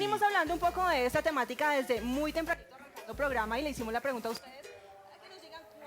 venimos hablando un poco de esta temática desde muy tempranito arrancando el programa y le hicimos la pregunta a ustedes.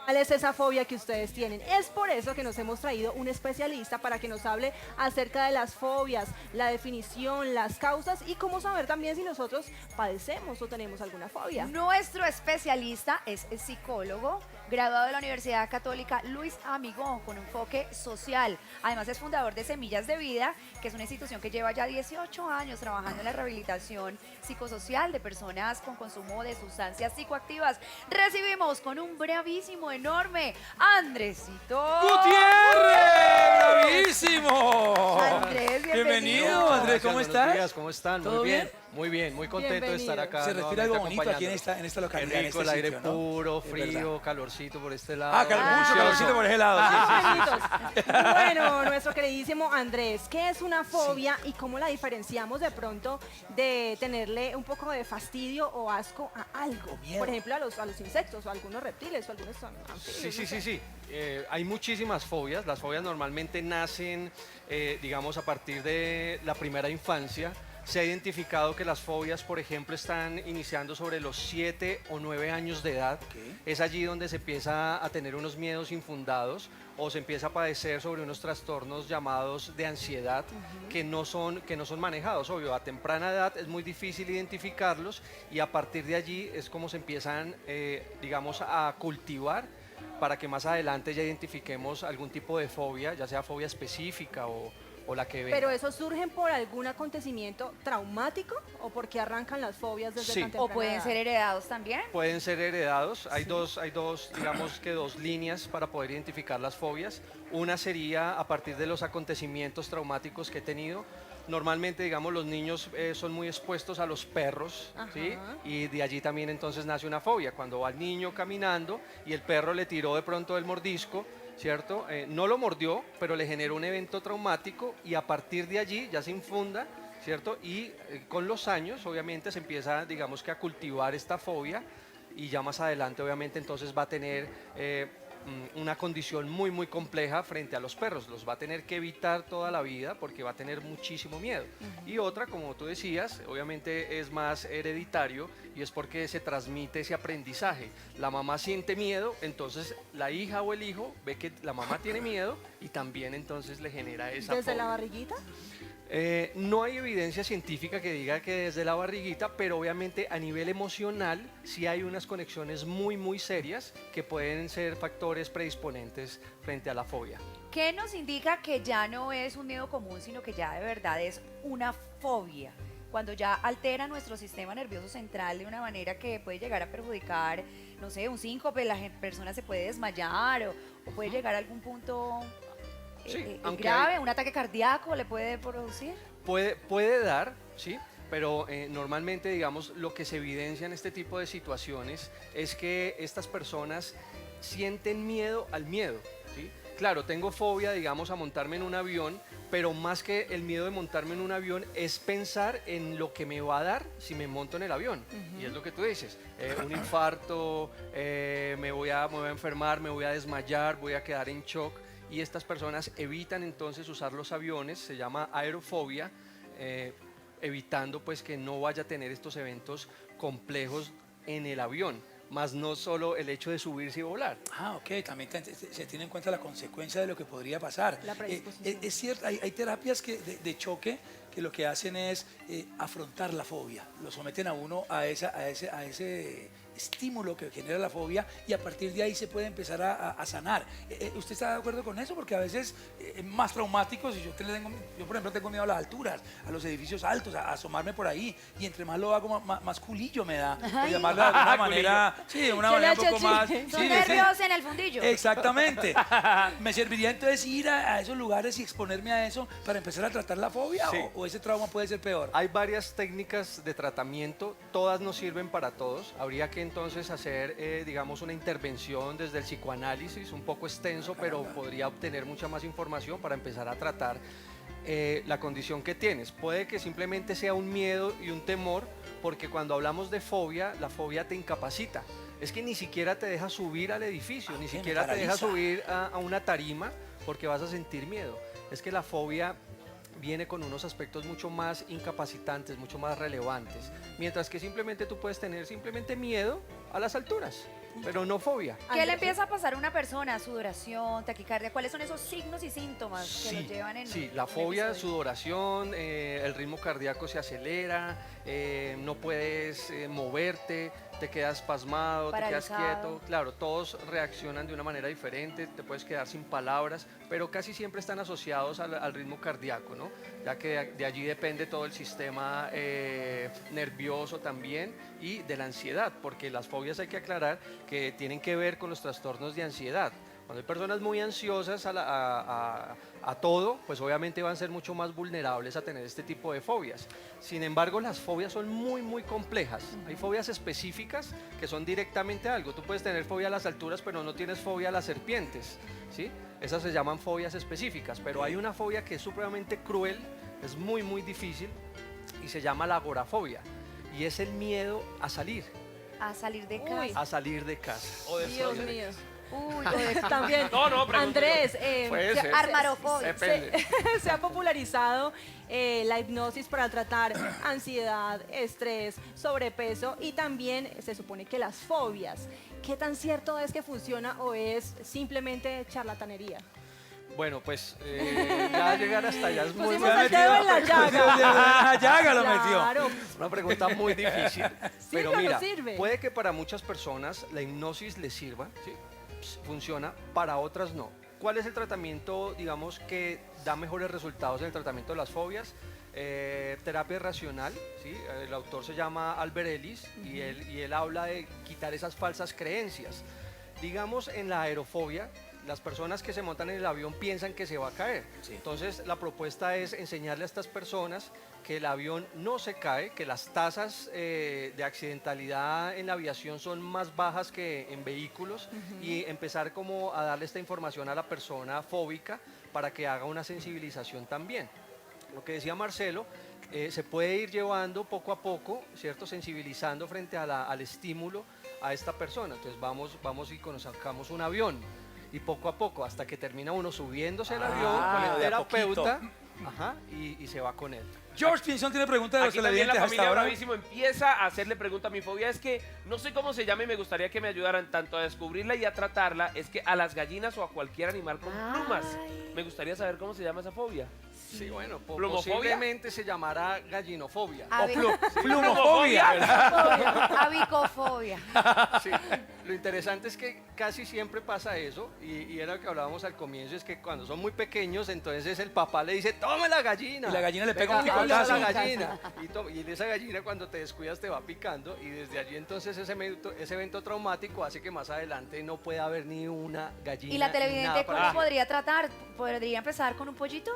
¿Cuál es esa fobia que ustedes tienen? Es por eso que nos hemos traído un especialista para que nos hable acerca de las fobias, la definición, las causas y cómo saber también si nosotros padecemos o tenemos alguna fobia. Nuestro especialista es el psicólogo, graduado de la Universidad Católica Luis Amigón, con enfoque social. Además es fundador de Semillas de Vida, que es una institución que lleva ya 18 años trabajando en la rehabilitación psicosocial de personas con consumo de sustancias psicoactivas. Recibimos con un bravísimo, enorme, Andresito ¡Gutiérrez! ¡Bravísimo! Andrés, Bienvenido, Andrés, ¿cómo Buenos estás? días, ¿cómo están? ¿Todo bien? Muy bien, muy contento de estar acá. Se respira algo bonito aquí en esta Qué localidad, en rico, este el aire sitio, ¿no? puro, Es verdad. frío, calorcito por este lado. Ah, mucho calorcito por ese lado. Sí, Amiguitos. Bueno, nuestro queridísimo Andrés, ¿qué es una fobia y cómo la diferenciamos de pronto de tenerle un poco de fastidio o asco a algo? miedo. Por ejemplo, a los insectos o a algunos reptiles o a algunos anfibios. Sí. Hay muchísimas fobias. Las fobias normalmente nacen, digamos, a partir de la primera infancia. Se ha identificado que las fobias, por ejemplo, están iniciando sobre los 7 o 9 años de edad. Es allí donde se empieza a tener unos miedos infundados o se empieza a padecer sobre unos trastornos llamados de ansiedad que no son manejados. Obvio, a temprana edad es muy difícil identificarlos y a partir de allí es como se empiezan, digamos, a cultivar para que más adelante ya identifiquemos algún tipo de fobia, ya sea fobia específica o la que venga. ¿Pero eso surgen por algún acontecimiento traumático o porque arrancan las fobias desde Sí. tan o temprana pueden edad? ser heredados también. Pueden ser heredados. Hay dos, digamos que dos líneas para poder identificar las fobias. Una sería a partir de los acontecimientos traumáticos que he tenido. Normalmente, digamos, los niños son muy expuestos a los perros, ¿sí? Y de allí también entonces nace una fobia. Cuando va el niño caminando y el perro le tiró de pronto el mordisco, ¿cierto? No lo mordió, pero le generó un evento traumático y a partir de allí ya se infunda, ¿cierto? Y con los años, obviamente, se empieza, digamos que a cultivar esta fobia y ya más adelante, obviamente, entonces va a tener una condición muy compleja frente a los perros. Los va a tener que evitar toda la vida porque va a tener muchísimo miedo. Y otra, como tú decías, obviamente es más hereditario y es porque se transmite ese aprendizaje. La mamá siente miedo, entonces la hija o el hijo ve que la mamá tiene miedo y también entonces le genera esa ¿Desde la fobia. barriguita? No hay evidencia científica que diga que desde la barriguita, pero obviamente a nivel emocional sí hay unas conexiones muy serias que pueden ser factores predisponentes frente a la fobia. ¿Qué nos indica que ya no es un miedo común, sino que ya de verdad es una fobia? Cuando ya altera nuestro sistema nervioso central de una manera que puede llegar a perjudicar, no sé, un síncope, persona se puede desmayar o puede llegar a algún punto Sí, aunque grave, un ataque cardíaco le puede producir. Puede dar, sí, pero normalmente, digamos, lo que se evidencia en este tipo de situaciones es que estas personas sienten miedo al miedo, ¿sí? Claro, tengo fobia, digamos, a montarme en un avión, pero más que el miedo de montarme en un avión es pensar en lo que me va a dar si me monto en el avión. Y es lo que tú dices, un infarto, me voy a enfermar, me voy a desmayar, voy a quedar en shock. Y estas personas evitan entonces usar los aviones, se llama aerofobia, evitando pues que no vaya a tener estos eventos complejos en el avión, más no solo el hecho de subirse y volar. Ah, ok, también se tiene en cuenta la consecuencia de lo que podría pasar. La predisposición. Es cierto, hay terapias de choque que lo que hacen es afrontar la fobia, lo someten a uno a ese estímulo que genera la fobia y a partir de ahí se puede empezar a sanar. ¿Usted está de acuerdo con eso? Porque a veces es más traumático, si yo por ejemplo tengo miedo a las alturas, a los edificios altos, a asomarme por ahí y entre más lo hago más culillo me da, por llamarlo de alguna manera, sí, de una Se le manera un echa poco más... chile. Son sí, nervios en el fundillo. Exactamente. ¿Me serviría entonces ir a esos lugares y exponerme a eso para empezar a tratar la fobia Sí. o ese trauma puede ser peor? Hay varias técnicas de tratamiento, todas no sirven para todos. Habría que entonces hacer, digamos, una intervención desde el psicoanálisis, un poco extenso, pero podría obtener mucha más información para empezar a tratar la condición que tienes. Puede que simplemente sea un miedo y un temor, porque cuando hablamos de fobia, la fobia te incapacita. Es que ni siquiera te deja subir al edificio, ni me siquiera te deja paraliza. subir a una tarima porque vas a sentir miedo. Es que la fobia viene con unos aspectos mucho más incapacitantes, mucho más relevantes, mientras que simplemente tú puedes tener simplemente miedo a las alturas, pero no fobia. ¿Qué le empieza a pasar a una persona? Sudoración, taquicardia. ¿Cuáles son esos signos y síntomas que los llevan en Sí, la en el fobia, episodio? sudoración, el ritmo cardíaco se acelera, no puedes moverte, te quedas pasmado, te quedas Paralizado. quieto. Claro, todos reaccionan de una manera diferente, te puedes quedar sin palabras, pero casi siempre están asociados al ritmo cardíaco, ¿no? Ya que de allí depende todo el sistema nervioso también y de la ansiedad, porque las fobias hay que aclarar que tienen que ver con los trastornos de ansiedad. Cuando hay personas muy ansiosas a todo, pues obviamente van a ser mucho más vulnerables a tener este tipo de fobias. Sin embargo, las fobias son muy complejas. Hay fobias específicas que son directamente algo. Tú puedes tener fobia a las alturas, pero no tienes fobia a las serpientes, ¿sí? Esas se llaman fobias específicas, pero hay una fobia que es supremamente cruel, es muy difícil y se llama la agorafobia. Y es el miedo a salir A salir de Uy. casa. a salir de casa. O de Dios sola. mío. Uy, También, No, pregunto Andrés, Puede ser. armarofobia. Depende. se ha popularizado la hipnosis para tratar ansiedad, estrés, sobrepeso y también se supone que las fobias. ¿Qué tan cierto es que funciona o es simplemente charlatanería? Bueno, pues ya llegar hasta allá es muy Pusimos el dedo en la llaga. La llaga lo metió. Claro. una pregunta muy difícil. Pero o no mira, sirve? puede que para muchas personas la hipnosis les sirva, ¿sí? Funciona, para otras no. ¿Cuál es el tratamiento, digamos, que da mejores resultados en el tratamiento de las fobias? Terapia racional, ¿sí? El autor se llama Albert Ellis y él habla de quitar esas falsas creencias. Digamos, en la aerofobia, las personas que se montan en el avión piensan que se va a caer. Sí. Entonces, la propuesta es enseñarle a estas personas que el avión no se cae, que las tasas de accidentalidad en la aviación son más bajas que en vehículos y empezar como a darle esta información a la persona fóbica para que haga una sensibilización también. Lo que decía Marcelo, se puede ir llevando poco a poco, ¿cierto? Sensibilizando frente al estímulo a esta persona. Entonces vamos y conozcamos un avión y poco a poco, hasta que termina uno subiéndose el avión con el de a terapeuta, ajá, y se va con él. George Pinzón tiene preguntas de los Aquí también la televidentes hasta familia ahora. Bravísimo empieza a hacerle pregunta. Mi fobia es que no sé cómo se llama y me gustaría que me ayudaran tanto a descubrirla y a tratarla. Es que a las gallinas o a cualquier animal con plumas. Ay. Me gustaría saber cómo se llama esa fobia. Sí, bueno, ¿Plumofobia? posiblemente se llamará gallinofobia. Plumofobia. Avicofobia. Sí. Lo interesante es que casi siempre pasa eso, y era lo que hablábamos al comienzo, es que cuando son muy pequeños, entonces el papá le dice, tome la gallina. Y la gallina le pega un Venga, picotazo. tome la gallina. Y esa gallina cuando te descuidas te va picando, y desde allí entonces ese evento traumático hace que más adelante no pueda haber ni una gallina. ¿Y la ni televidente nada cómo para- podría tratar? ¿Podría empezar con un pollito?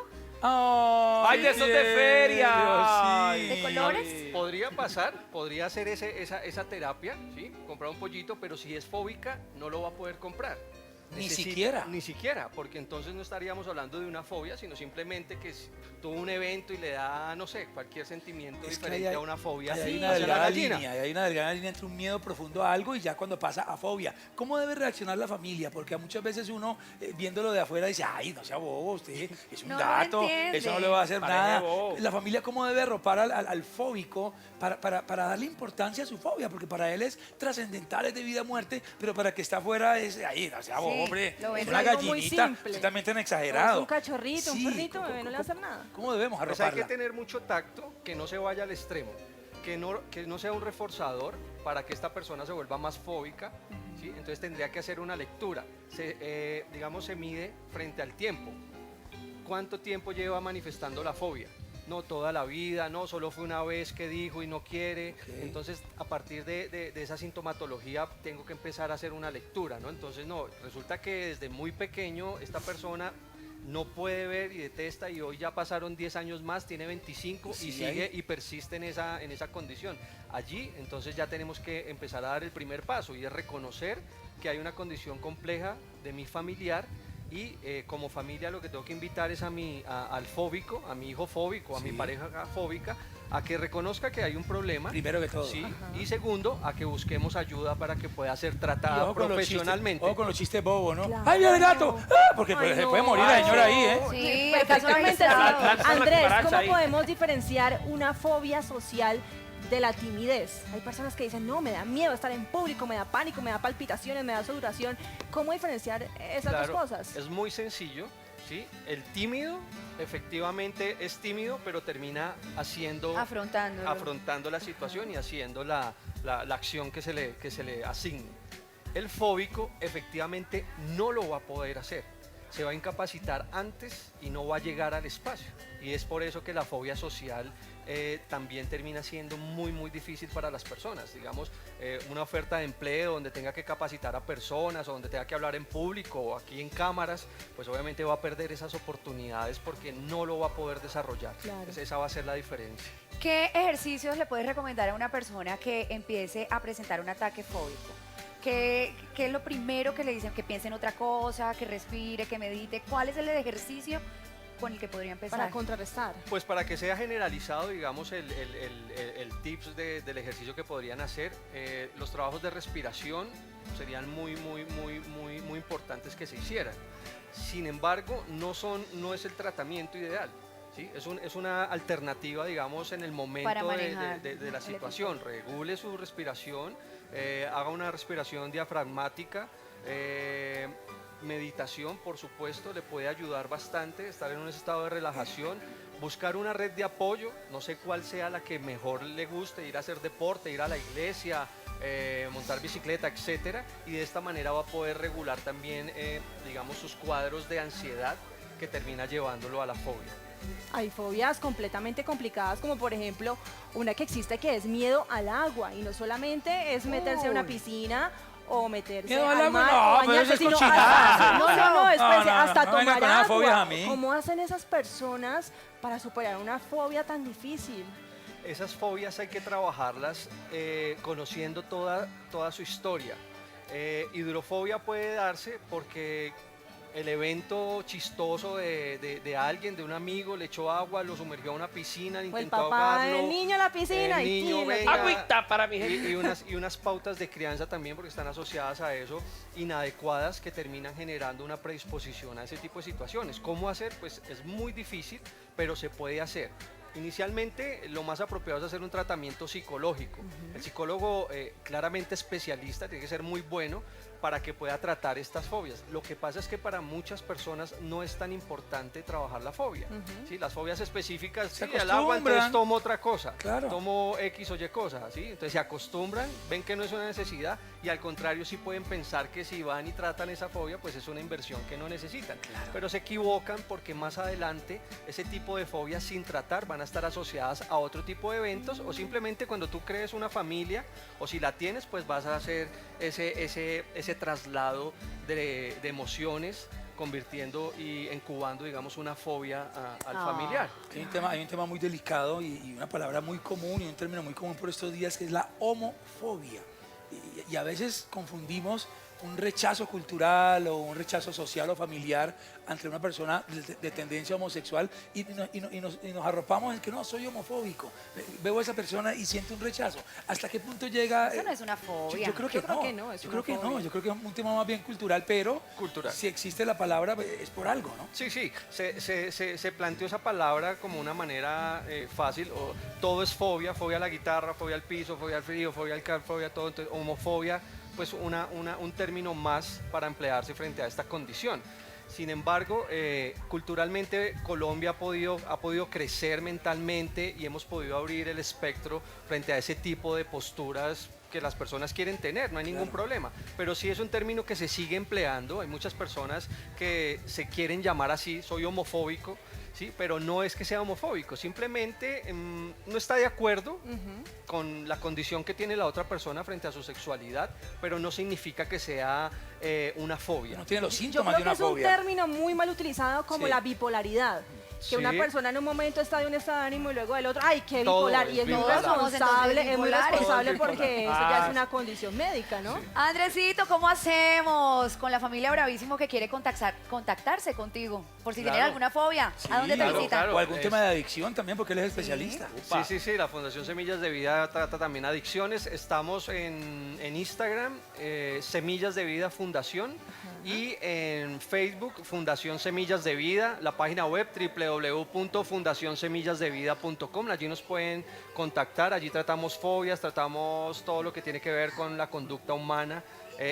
¡Ay, de esos de feria! Sí. ¿De colores? Podría pasar, podría hacer esa terapia, ¿sí? Comprar un pollito, pero si es fóbica, no lo va a poder comprar. Ni siquiera. Ni siquiera, porque entonces no estaríamos hablando de una fobia, sino simplemente que tuvo un evento y le da, no sé, cualquier sentimiento Es que diferente hay- a una fobia. Hay Sí. una hacia la delgada gallina. línea, hay una delgada línea entre un miedo profundo a algo y ya cuando pasa a fobia. ¿Cómo debe reaccionar la familia? Porque muchas veces uno, viéndolo de afuera, dice, ay, no sea bobo, usted es un No lo gato, entiende. eso no le va a hacer Pareje nada. bobo. La familia, ¿cómo debe arropar al fóbico para darle importancia a su fobia? Porque para él es trascendental, es de vida a muerte, pero para que está afuera es, ay, no sea bobo, Sí, hombre, lo ven es una algo muy gallinita, simple. usted también tan Es exagerado. un cachorrito, un Sí, perrito, bebé, no le va a hacer nada. ¿Cómo debemos Pues hay arroparla? que tener mucho tacto, que no se vaya al extremo, que no sea un reforzador para que esta persona se vuelva más fóbica, ¿sí? Entonces tendría que hacer una lectura. Digamos, se mide frente al tiempo. ¿Cuánto tiempo lleva manifestando la fobia? No toda la vida, no, solo fue una vez que dijo y no quiere. Ok. Entonces, a partir de esa sintomatología, tengo que empezar a hacer una lectura, ¿no? Entonces, no, resulta que desde muy pequeño esta persona no puede ver y detesta, y hoy ya pasaron 10 años más, tiene 25 Y y sigue sigue ahí. y persiste en esa condición. Allí, entonces, ya tenemos que empezar a dar el primer paso, y es reconocer que hay una condición compleja de mi familiar. Y como familia lo que tengo que invitar es al fóbico, a mi hijo fóbico, a mi Sí. pareja fóbica, a que reconozca que hay un problema. Primero que todo. Sí, y segundo, a que busquemos ayuda para que pueda ser Y tratado ojo con los profesionalmente. ojo con los chistes bobos, ¿no? Claro. ¡Ay, mira el gato! ¡Ah! Porque Ay, se no. puede morir la señora ahí, ¿eh? Sí, Pues el caso casualmente registrado. sí. Lanza la Andrés, cucaracha ¿cómo ahí. podemos diferenciar una fobia social de la timidez? Hay personas que dicen, no, me da miedo estar en público, me da pánico, me da palpitaciones, me da sudoración. ¿Cómo diferenciar esas Claro, dos cosas? es muy sencillo, ¿sí? El tímido efectivamente es tímido, pero termina afrontando la situación y haciendo la acción que se le asigne. El fóbico efectivamente no lo va a poder hacer. Se va a incapacitar antes y no va a llegar al espacio. Y es por eso que la fobia social también termina siendo muy difícil para las personas. Digamos, una oferta de empleo donde tenga que capacitar a personas o donde tenga que hablar en público o aquí en cámaras, pues obviamente va a perder esas oportunidades porque no lo va a poder desarrollar. Claro. Entonces, esa va a ser la diferencia. ¿Qué ejercicios le puedes recomendar a una persona que empiece a presentar un ataque fóbico? ¿Qué es lo primero que le dicen? Que piense en otra cosa, que respire, que medite. ¿Cuál es el ejercicio con el que podría empezar? Para contrarrestar. Pues para que sea generalizado, digamos, el tips del ejercicio que podrían hacer, los trabajos de respiración serían muy importantes que se hicieran. Sin embargo, no es el tratamiento ideal. ¿Sí? Es una alternativa, digamos, en el momento Para manejar de la el situación. Regule su respiración, haga una respiración diafragmática, meditación, por supuesto, le puede ayudar bastante, estar en un estado de relajación, buscar una red de apoyo, no sé cuál sea la que mejor le guste, ir a hacer deporte, ir a la iglesia, montar bicicleta, etcétera, y de esta manera va a poder regular también, digamos, sus cuadros de ansiedad que termina llevándolo a la fobia. Hay fobias completamente complicadas, como por ejemplo una que existe que es miedo al agua, y no solamente es meterse a una piscina o meterse Miedo al al agua, mar no, o pero bañarse, eso es sino cochinada. no, espérese, No, hasta no venga tomar con esas fobias agua. a mí. ¿Cómo hacen esas personas para superar una fobia tan difícil? Esas fobias hay que trabajarlas conociendo toda su historia. Hidrofobia puede darse porque el evento chistoso de alguien, de un amigo, le echó agua, lo sumergió a una piscina, O el intentó papá ahogarlo. del niño a la piscina el y niño, tin, lo venga, Agüita para mi gente. y unas pautas de crianza también, porque están asociadas a eso, inadecuadas, que terminan generando una predisposición a ese tipo de situaciones. ¿Cómo hacer? Pues es muy difícil, pero se puede hacer. Inicialmente, lo más apropiado es hacer un tratamiento psicológico. El psicólogo, claramente especialista, tiene que ser muy bueno para que pueda tratar estas fobias. Lo que pasa es que para muchas personas no es tan importante trabajar la fobia. ¿Sí? Las fobias específicas, Se sí, al agua, entonces acostumbran. tomo otra cosa, Claro. tomo X o Y cosas, ¿sí? Entonces se acostumbran, ven que no es una necesidad y al contrario sí pueden pensar que si van y tratan esa fobia, pues es una inversión que no necesitan. Pero se equivocan porque más adelante ese tipo de fobias sin tratar van a estar asociadas a otro tipo de eventos o simplemente cuando tú crees una familia o si la tienes, pues vas a hacer ese traslado de emociones convirtiendo y incubando, digamos, una fobia al familiar. Hay un tema muy delicado y una palabra muy común y un término muy común por estos días que es la homofobia. Y a veces confundimos un rechazo cultural o un rechazo social o familiar ante una persona de tendencia homosexual y nos arropamos en que no, soy homofóbico. Veo a esa persona y siento un rechazo. ¿Hasta qué punto llega? Eso no es una fobia. Yo creo que no. Yo creo que no. Yo creo que es un tema más bien cultural, pero Cultural. si existe la palabra es por algo, ¿no? Sí, se planteó esa palabra como una manera fácil, todo es fobia, fobia a la guitarra, fobia al piso, fobia al frío, fobia al calor, fobia a todo, entonces homofobia, pues un término más para emplearse frente a esta condición. Sin embargo, culturalmente Colombia ha podido crecer mentalmente y hemos podido abrir el espectro frente a ese tipo de posturas que las personas quieren tener, no hay ningún problema. Pero sí es un término que se sigue empleando, hay muchas personas que se quieren llamar así, soy homofóbico, ¿sí? Pero no es que sea homofóbico, simplemente no está de acuerdo con la condición que tiene la otra persona frente a su sexualidad, pero no significa que sea una fobia. No tiene los Yo síntomas creo de que una es un fobia. término muy mal utilizado como Sí. la bipolaridad. Que una Sí. persona en un momento está de un estado de ánimo y luego del otro, ¡ay, qué Todo bipolar! es Y es muy bipolar. responsable, es muy Bipolares. responsable Todo es porque bipolar. eso ya es una condición médica, ¿no? Andresito, ¿cómo hacemos con la familia Bravísimo que quiere contactarse contigo? Por si tienen Claro. alguna fobia. ¿A dónde te claro, visitan? claro. O algún es- tema de adicción también, porque él es especialista. Sí, la Fundación Semillas de Vida trata también adicciones. Estamos en Instagram, Semillas de Vida Fundación, y en Facebook, Fundación Semillas de Vida, la página web www.fundacionsemillasdevida.com. Allí nos pueden contactar, allí tratamos fobias, tratamos todo lo que tiene que ver con la conducta humana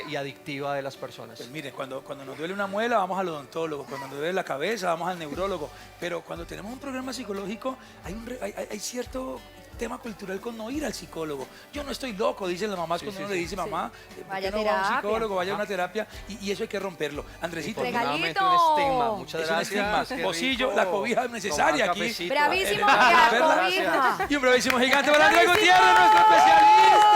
y adictiva de las personas. Pues mire, cuando nos duele una muela vamos al odontólogo, cuando nos duele la cabeza vamos al neurólogo, pero cuando tenemos un programa psicológico hay cierto tema cultural con no ir al psicólogo. Yo no estoy loco, dicen las mamás cuando uno le dice, mamá, ¿por Vaya qué no va a un terapia. psicólogo, vaya a una terapia? Y eso hay que romperlo. Andresito, Regalito. Nuevamente un estigma. Muchas es un gracias. estigma. qué Pocillo, rico la cobija necesaria tomar aquí. cafecito. Bravísimo, Gracias. que la cobija. Y un bravísimo gigante para Andrés Gutiérrez, nuestro especialista.